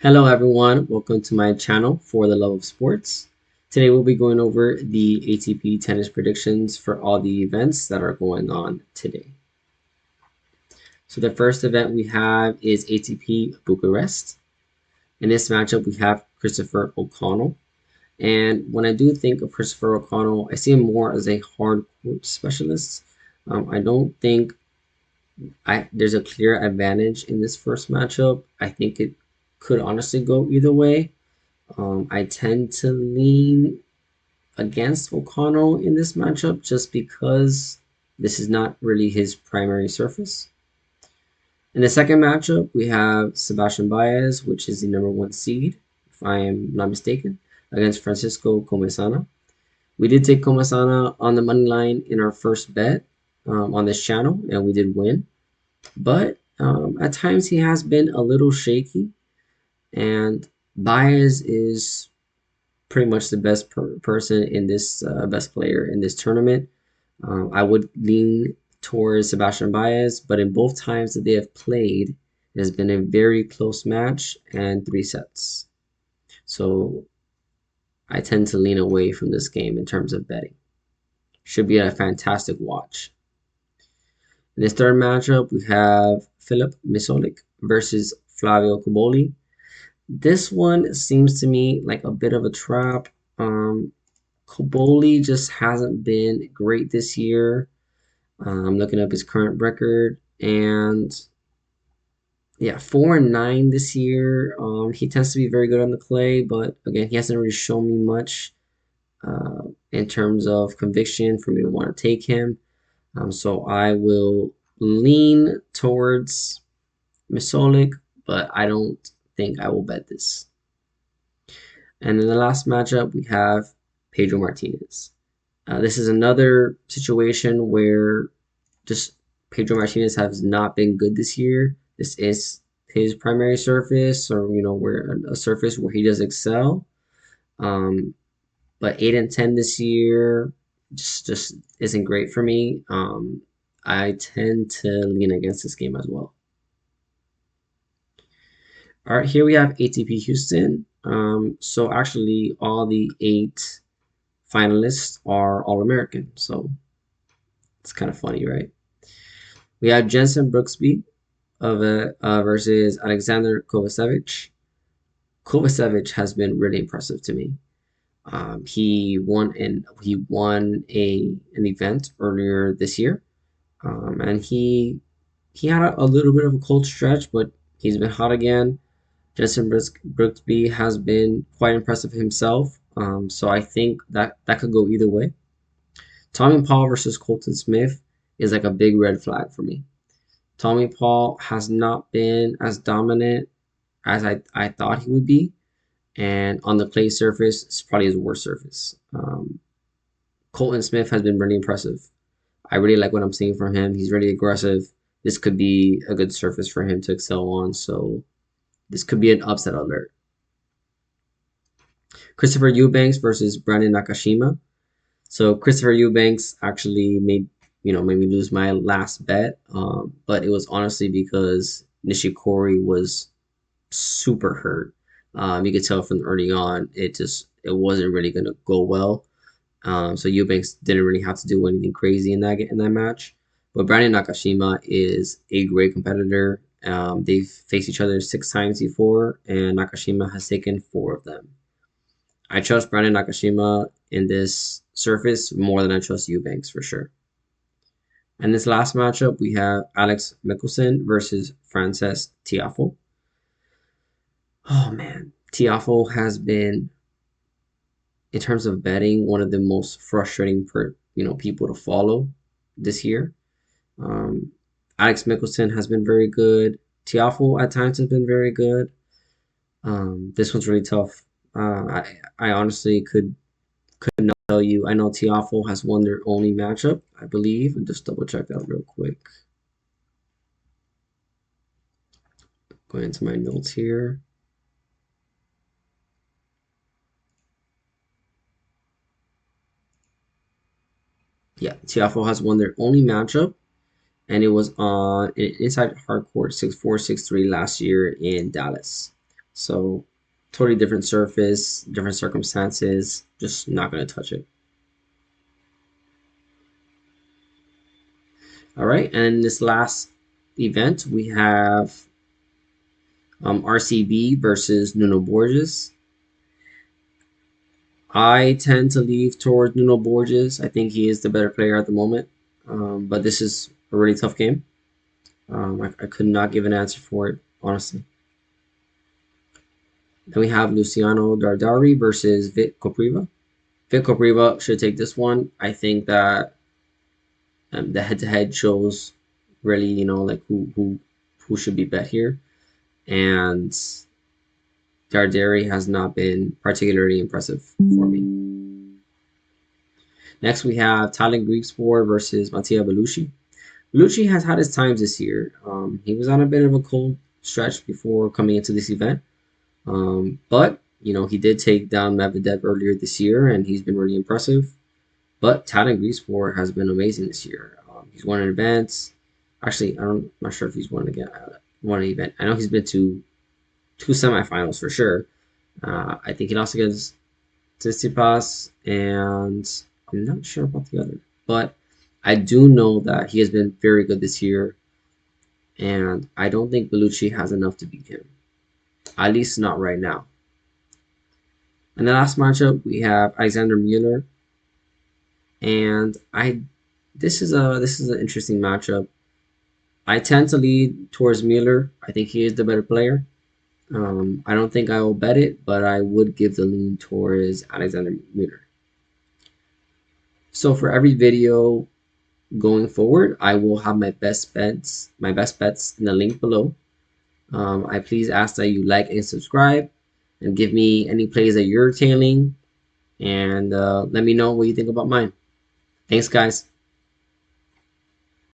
Hello everyone, welcome to my channel for the love of sports. Today we'll be going over the ATP tennis predictions for all the events that are going on today. So the first event we have is ATP Bucharest. In this matchup we have Christopher O'Connell. And when I do think of Christopher O'Connell, I see him more as a hard court specialist. I don't think there's a clear advantage in this first matchup. I think it could honestly go either way. I tend to lean against O'Connell in this matchup just because this is not really his primary surface. In the second matchup, we have Sebastian Baez, which is the #1 seed, if I am not mistaken, against Francisco Comesana. We did take Comesana on the money line in our first bet on this channel, and we did win. But at times he has been a little shaky, and Baez is pretty much the best person in this best player in this tournament. I would lean towards Sebastian Baez, but in both times that they have played, it has been a very close match and 3 sets. So I tend to lean away from this game in terms of betting. Should be a fantastic watch. In this third matchup, we have Filip Misolic versus Flavio Cobolli. This one seems to me like a bit of a trap. Cobolli just hasn't been great this year. I'm looking up his current record, and yeah, 4-9 this year. He tends to be very good on the clay, but again, he hasn't really shown me much in terms of conviction for me to want to take him. So I will lean towards Misolic, but I don't think I will bet this. And in the last matchup, we have Pedro Martinez. This is another situation where just Pedro Martinez has not been good this year. This is his primary surface, or where a surface where he does excel. But 8-10 this year just isn't great for me. I tend to lean against this game as well. All right, here we have ATP Houston. So actually, all the 8 finalists are All-American. So it's kind of funny, right? We have Jensen Brooksby versus Alexander Kovacevic. Kovacevic has been really impressive to me. He won an event earlier this year, and he had a little bit of a cold stretch, but he's been hot again. Jensen Brooksby has been quite impressive himself, so I think that could go either way. Tommy Paul versus Colton Smith is like a big red flag for me. Tommy Paul has not been as dominant as I thought he would be, and on the clay surface, it's probably his worst surface. Colton Smith has been really impressive. I really like what I'm seeing from him. He's really aggressive. This could be a good surface for him to excel on, so this could be an upset alert. Christopher Eubanks versus Brandon Nakashima. So Christopher Eubanks actually made me lose my last bet, but it was honestly because Nishikori was super hurt. You could tell from early on it wasn't really gonna go well. So Eubanks didn't really have to do anything crazy in that match. But Brandon Nakashima is a great competitor. They've faced each other 6 times before, and Nakashima has taken 4 of them. I trust Brandon Nakashima in this surface more than I trust Eubanks for sure. And this last matchup, we have Alex Mikkelsen versus Frances Tiafoe. Oh man, Tiafoe has been, in terms of betting, one of the most frustrating people to follow this year. Alex Mikkelsen has been very good. Tiafoe at times has been very good. This one's really tough. I honestly could not tell you. I know Tiafoe has won their only matchup, I believe. And just double check that real quick. Going into my notes here. Yeah, Tiafoe has won their only matchup, and it was on inside hardcourt 6-4, 6-3 last year in Dallas. So totally different surface, different circumstances. Just not going to touch it. All right, and in this last event, we have RCB versus Nuno Borges. I tend to leave towards Nuno Borges. I think he is the better player at the moment. But this is a really tough game. I could not give an answer for it, honestly. Then we have Luciano Dardari versus Vit Kopriva. Vit Kopriva should take this one. I think that the head-to-head shows really, like who should be bet here. And Dardari has not been particularly impressive for me. Next, we have Tallon Griekspoor versus Mattia Bellucci. Bellucci has had his times this year. He was on a bit of a cold stretch before coming into this event. But, he did take down Medvedev earlier this year, and he's been really impressive. But Tallon Griekspoor has been amazing this year. He's won an event. Actually, I'm not sure if he's won an event. I know he's been to two semifinals for sure. I think he lost against Tsitsipas, and I'm not sure about the other. But I do know that he has been very good this year, and I don't think Bellucci has enough to beat him. At least not right now. In the last matchup, we have Alexander Mueller, and this is an interesting matchup. I tend to lead towards Mueller. I think he is the better player. I don't think I will bet it, but I would give the lean towards Alexander Mueller. So for every video going forward, I will have my best bets in the link below. I please ask that you like and subscribe, and give me any plays that you're tailing, and let me know what you think about mine. Thanks, guys.